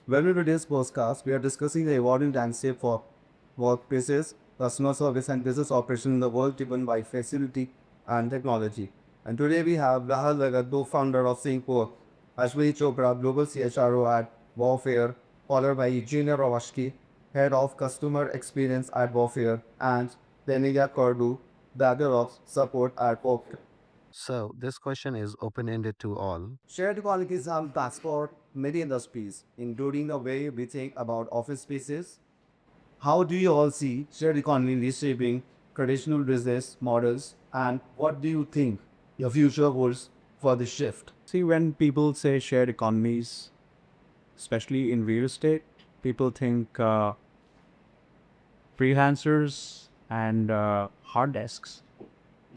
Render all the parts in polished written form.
Well, in today's podcast, we are discussing the evolving landscape for workplaces, customer service, and business operation in the world driven by facility and technology. And today we have Rahul Lagat, founder of Singapore, Ashwini Chopra, global CHRO at Warfare, followed by Eugenia Rawashki, head of customer experience at Warfare, and Deniga Kordu, the other of support at Warfare. So, this question is open ended to all. Shared economies have transformed many industries, including the way we think about office spaces. How do you all see shared economy reshaping traditional business models, and what do you think your future holds for this shift? See, when people say shared economies, especially in real estate, people think freelancers and hard desks.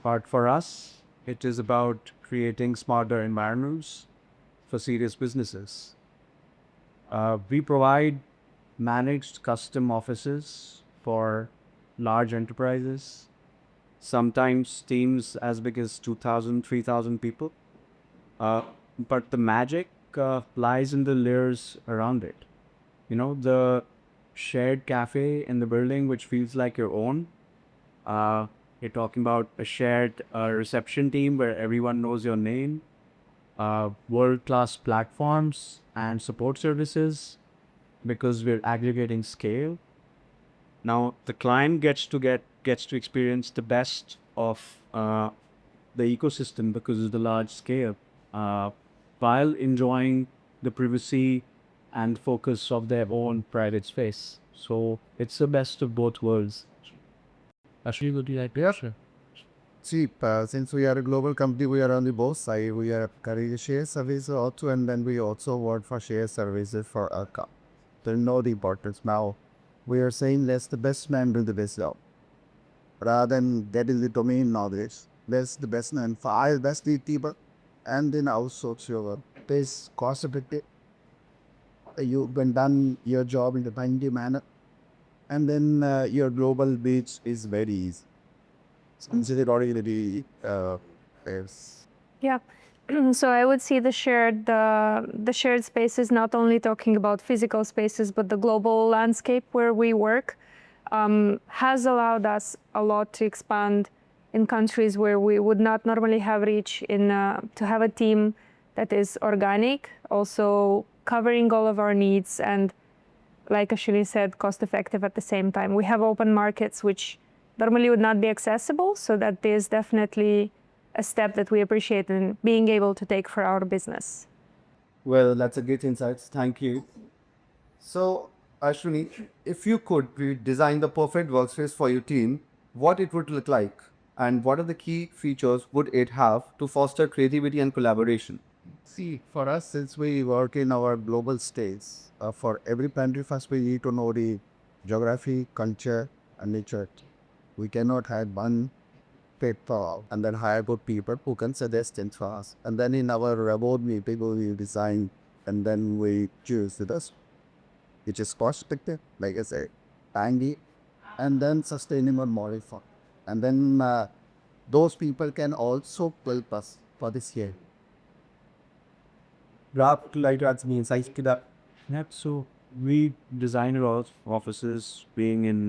But for us, it is about creating smarter environments for serious businesses. We provide managed custom offices for large enterprises, sometimes teams as big as 2,000, 3,000 people. Uh, but the magic lies in the layers around it. The shared cafe in the building, which feels like your own. Uh, you're talking about a shared reception team where everyone knows your name, world-class platforms and support services because we're aggregating scale. Now the client gets to experience the best of the ecosystem because of the large scale, uh, while enjoying the privacy and focus of their own private space. So it's the best of both worlds. Actually, would you like to share? See, since we are a global company, we are on the both side. We are carrying share services also, and then we also work for share services for our company. They know the importance now. We are saying let's the best man do the best job. Rather than that is the domain knowledge. Let's the best man file best the people and then outsource your best cost effective. You can done your job in the timely manner, and then your global reach is very easy. Since it already is. Yeah. So I would see the shared spaces not only talking about physical spaces, but the global landscape where we work has allowed us a lot to expand in countries where we would not normally have reach in to have a team that is organic, also covering all of our needs and, like Ashwini said, cost effective at the same time. We have open markets which normally would not be accessible, so that is definitely a step that we appreciate in being able to take for our business. Well, that's a great insight. Thank you. So, Ashwini, if you could design the perfect workspace for your team, what it would look like, and what are the key features would it have to foster creativity and collaboration? See, for us, since we work in our global states, for every country, first we need to know the geography, culture, and nature. We cannot have one paper and then hire good people who can suggest things for us. And then in our board meeting, we design and then we choose the best, which is cost effective, like I said, timely, and then sustainable model. And then those people can also help us for this year. Grab like that's me insights to that. Yep. So we design a lot of offices being in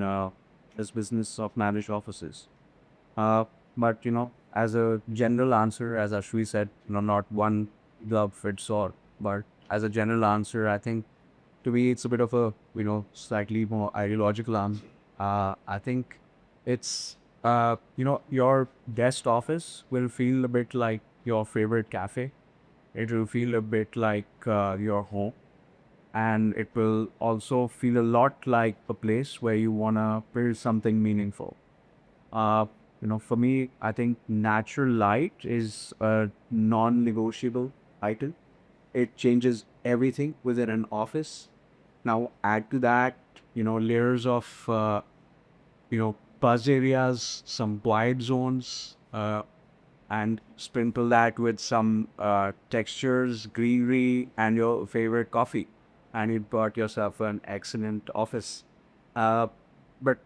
this business of managed offices. But as a general answer, as Ashwi said, not one glove fits all. But as a general answer, I think to me it's a bit of a slightly more ideological answer. I think it's your guest office will feel a bit like your favorite cafe. It will feel a bit like your home, and it will also feel a lot like a place where you wanna build something meaningful. Uh, for me, I think natural light is a non-negotiable item. It changes everything within an office. Now, add to that, layers of, buzz areas, some quiet zones, and sprinkle that with some textures, greenery, and your favorite coffee. And you got yourself an excellent office. Uh, but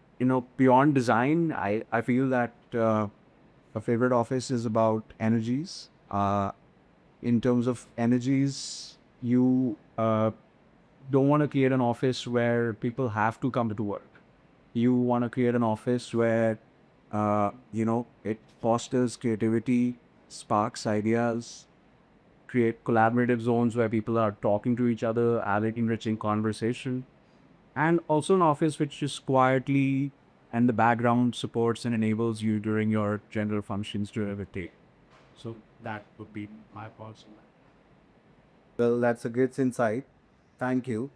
beyond design, I feel that a favorite office is about energies. In terms of energies, you don't want to create an office where people have to come to work. You want to create an office where, it fosters creativity, sparks ideas, create collaborative zones where people are talking to each other, having enriching conversation, and also an office which just quietly and the background supports and enables you during your general functions during the day. So that would be my thoughts on that. Well, that's a great insight. Thank you.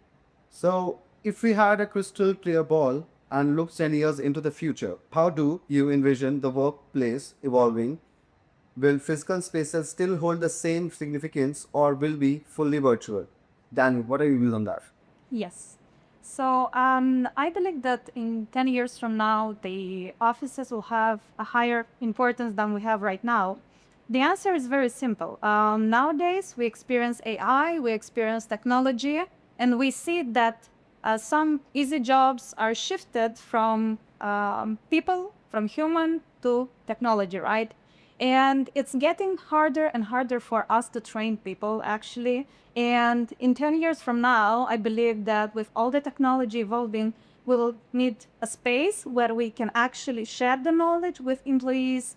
So, if we had a crystal clear ball and looked 10 years into the future, how do you envision the workplace evolving? Will physical spaces still hold the same significance or will be fully virtual? Dan, what are your views on that? Yes. So I believe that in 10 years from now, the offices will have a higher importance than we have right now. The answer is very simple. Nowadays, we experience AI, we experience technology, and we see that some easy jobs are shifted from people, from human to technology, right? And it's getting harder and harder for us to train people, actually. And in 10 years from now, I believe that with all the technology evolving, we'll need a space where we can actually share the knowledge with employees,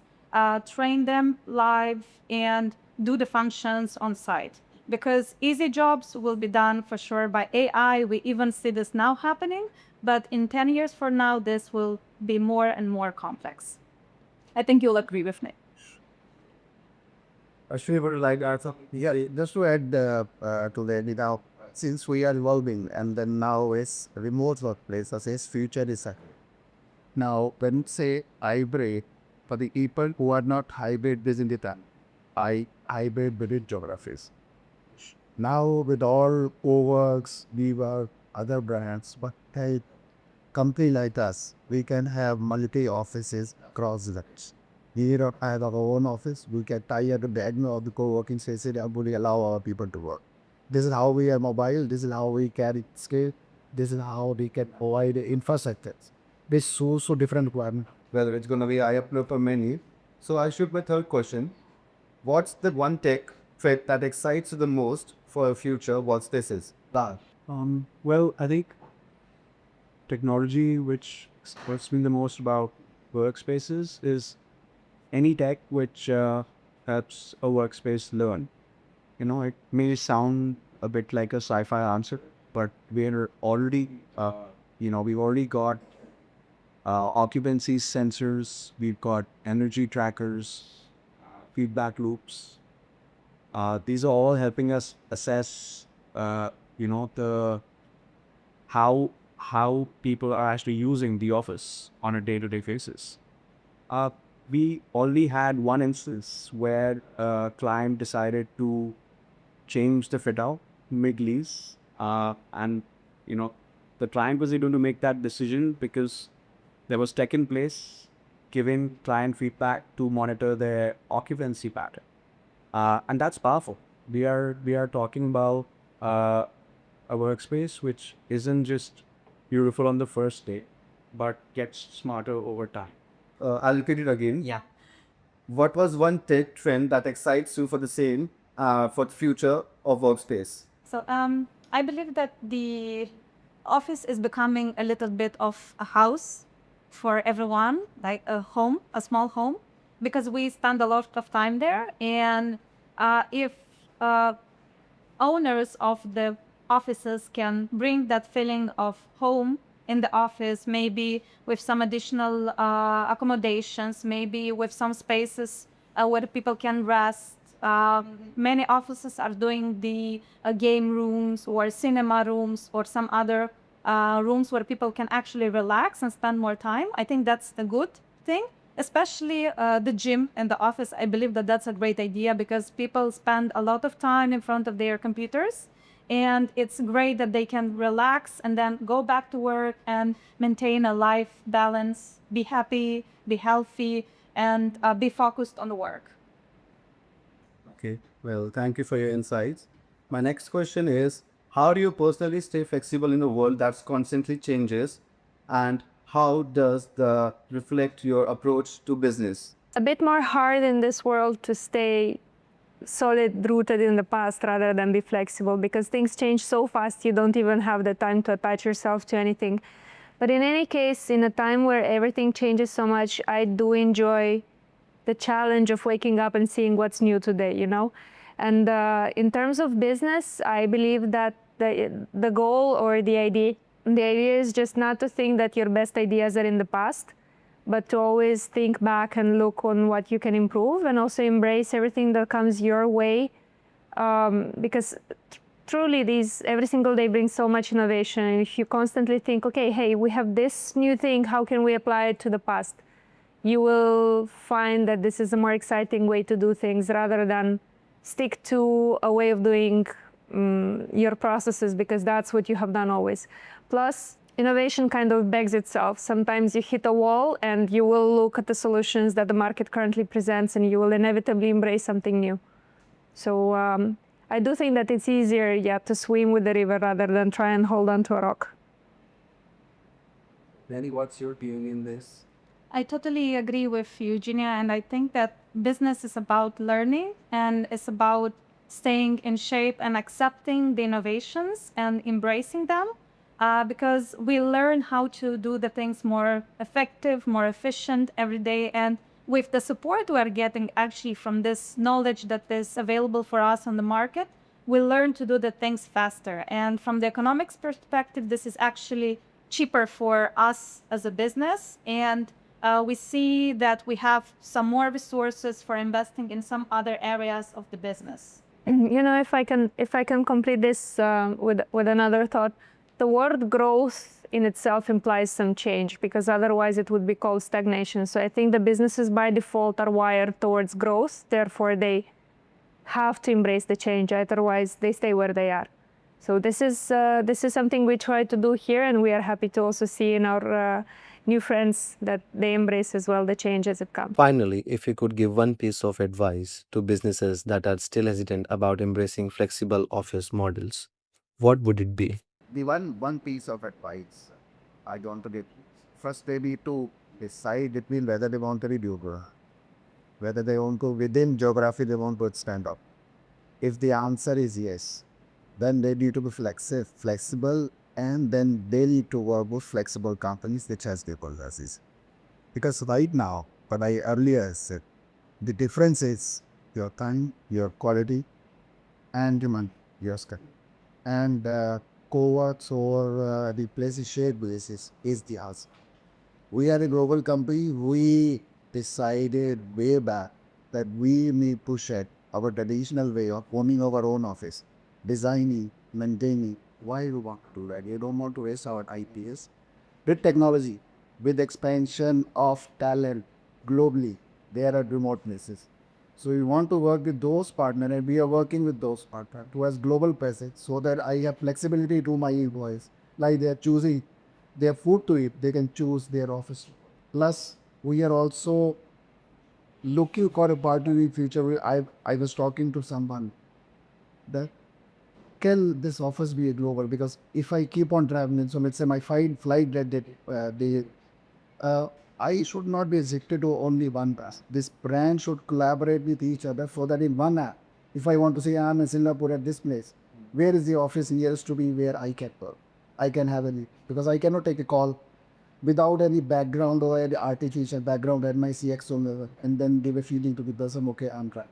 train them live, and do the functions on site. Because easy jobs will be done for sure by AI. We even see this now happening. But in 10 years from now, this will be more and more complex. I think you'll agree with me. Ashwini, would you like to add something? Yeah, just to add to that, now, since we are evolving and then now is remote workplace, as is future is now when say hybrid, for the people who are not hybrid within the time, hybrid within geographies. Now with all co-works, WeWork, other brands, but a company like us, we can have multi offices across that. We don't have our own office. We can tie at the admin of the co-working space and would allow our people to work. This is how we are mobile. This is how we carry scale. This is how we can provide infrastructures. This so different requirement. Whether it's going to be eye opener for many. So, I shoot my third question. What's the one tech fit that excites you the most for the future? What's this is? Dan. Well, I think technology which excites me the most about workspaces is any tech which helps a workspace learn. It may sound a bit like a sci-fi answer, but we're already, we've already got occupancy sensors, we've got energy trackers, feedback loops. These are all helping us assess, the how people are actually using the office on a day-to-day basis. We only had one instance where a client decided to change the fit out mid-lease, and the client was able to make that decision because there was tech in place giving client feedback to monitor their occupancy pattern, and that's powerful. We are talking about a workspace which isn't just beautiful on the first day, but gets smarter over time. I'll repeat it again. Yeah. What was one tech trend that excites you for the same, for the future of workspace? So I believe that the office is becoming a little bit of a house for everyone, like a home, a small home, because we spend a lot of time there. And if owners of the offices can bring that feeling of home in the office, maybe with some additional accommodations, maybe with some spaces where people can rest. Many offices are doing the game rooms or cinema rooms or some other rooms where people can actually relax and spend more time. I think that's the good thing, especially the gym and the office. I believe that that's a great idea because people spend a lot of time in front of their computers, and it's great that they can relax and then go back to work and maintain a life balance, be happy, be healthy, and be focused on the work. Okay, well, thank you for your insights. My next question is, how do you personally stay flexible in a world that's constantly changes, and how does that reflect your approach to business? A bit more hard in this world to stay solid rooted in the past rather than be flexible, because things change so fast you don't even have the time to attach yourself to anything. But in any case, in a time where everything changes so much, I do enjoy the challenge of waking up and seeing what's new today, you know? And in terms of business, I believe that the goal or the idea is just not to think that your best ideas are in the past, but to always think back and look on what you can improve, and also embrace everything that comes your way, because truly every single day brings so much innovation. And if you constantly think, okay, hey, we have this new thing, how can we apply it to the past? You will find that this is a more exciting way to do things rather than stick to a way of doing your processes, because that's what you have done always. Plus, innovation kind of begs itself. Sometimes you hit a wall and you will look at the solutions that the market currently presents and you will inevitably embrace something new. So I do think that it's easier, to swim with the river rather than try and hold on to a rock. Danny, what's your view in this? I totally agree with Eugenia, and I think that business is about learning and it's about staying in shape and accepting the innovations and embracing them, because we learn how to do the things more effective, more efficient every day. And with the support we are getting actually from this knowledge that is available for us on the market, we learn to do the things faster. And from the economics perspective, this is actually cheaper for us as a business. And we see that we have some more resources for investing in some other areas of the business. You know, if I can complete this with another thought, the word growth in itself implies some change, because otherwise it would be called stagnation. So I think the businesses by default are wired towards growth, therefore they have to embrace the change, otherwise they stay where they are. So this is something we try to do here, and we are happy to also see in our new friends that they embrace as well the change as it comes. Finally, if you could give one piece of advice to businesses that are still hesitant about embracing flexible office models, what would it be? The one piece of advice I want to give, first they need to decide between whether they want to be global, whether they want to, within geography, they want to stand up. If the answer is yes, then they need to be flexible, and then they need to work with flexible companies which has their policies. Because right now, what I earlier said, the difference is your time, your quality, and your skill. And co-works or the places, shared places is the answer. We are a global company. We decided way back that we may push at our traditional way of owning our own office, designing, maintaining. Why you want to do that? You don't want to waste our IPs. With technology, with expansion of talent globally, there are remote places. So we want to work with those partners, and we are working with those partners who has global presence, so that I have flexibility to my employees. Like they are choosing their food to eat, they can choose their office. Plus, we are also looking for a partner in future. I was talking to someone that can this office be a global, because if I keep on traveling, so let's say my flight that I should not be restricted to only one brand. This brand should collaborate with each other, so that in one app, if I want to say I'm in Singapore at this place, where is the office nearest to me where I can work? I can have any, because I cannot take a call without any background or any artificial background at my CXO, and then give a feeling to the person, okay, I'm trying.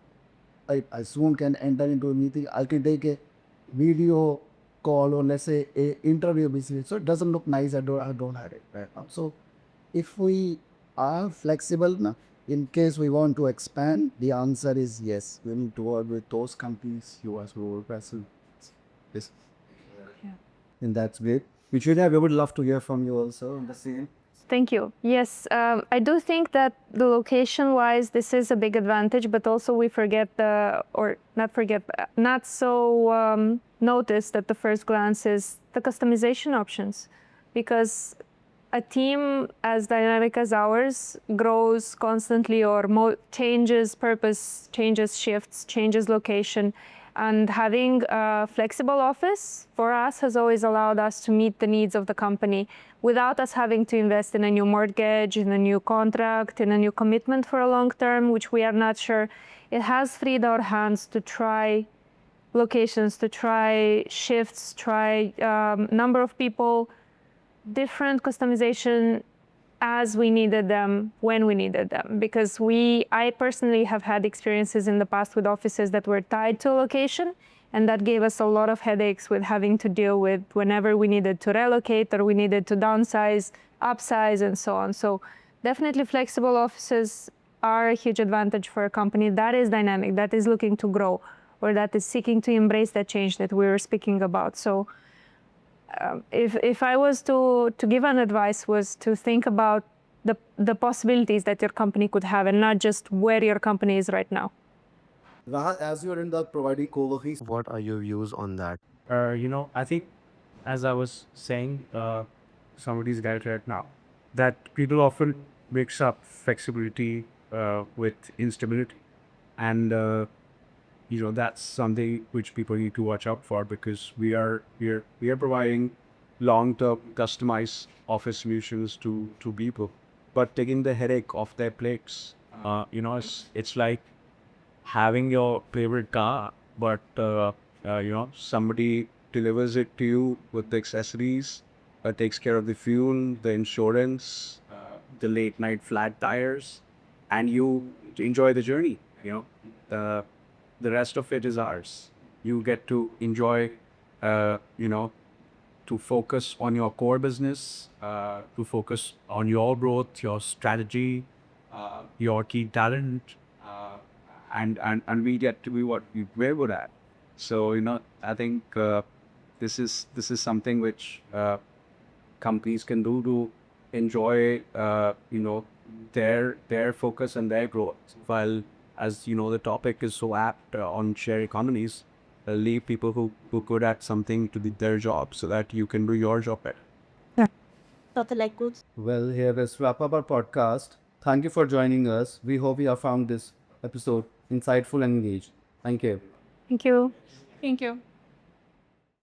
I soon can enter into a meeting. I can take a video call, or let's say a interview basically. So it doesn't look nice. I don't have it right now. So if we are flexible now, in case we want to expand, the answer is yes. We need to work with those companies who are global presence. Yes. Yeah. And that's great. Victoria, we would love to hear from you also on the same. Thank you. Yes, I do think that the location-wise, this is a big advantage, but also we forget not so noticed at the first glance is the customization options, because a team as dynamic as ours grows constantly, or changes purpose, changes shifts, changes location, And having a flexible office for us has always allowed us to meet the needs of the company without us having to invest in a new mortgage, in a new contract, in a new commitment for a long term, which we are not sure. It has freed our hands to try locations, to try shifts, try number of people, different customization as we needed them, when we needed them. Because I personally have had experiences in the past with offices that were tied to a location, and that gave us a lot of headaches with having to deal with whenever we needed to relocate or we needed to downsize, upsize, and so on. So definitely flexible offices are a huge advantage for a company that is dynamic, that is looking to grow, or that is seeking to embrace that change that we were speaking about. So if I was to give an advice, was to think about the possibilities that your company could have and not just where your company is right now. Rahul, as you are in the providing co-working What are your views on that? I think, as I was saying, somebody's got it right now, that people often mix up flexibility with instability, and that's something which people need to watch out for, because we are providing long-term customized office solutions to people, but taking the headache off their plates. It's like having your favorite car, but somebody delivers it to you with the accessories, takes care of the fuel, the insurance, the late night flat tires, and you enjoy the journey. The rest of it is ours. You get to enjoy, to focus on your core business, to focus on your growth, your strategy, your key talent, and we get to be what we're good at. So I think this is something which companies can do to enjoy their focus and their growth. While, as the topic is so apt on share economies, leave people who good at something to their job, so that you can do your job better. Well, here let's wrap up our podcast. Thank you for joining us. We hope you have found this episode insightful and engaged. Thank you. Thank you. Thank you.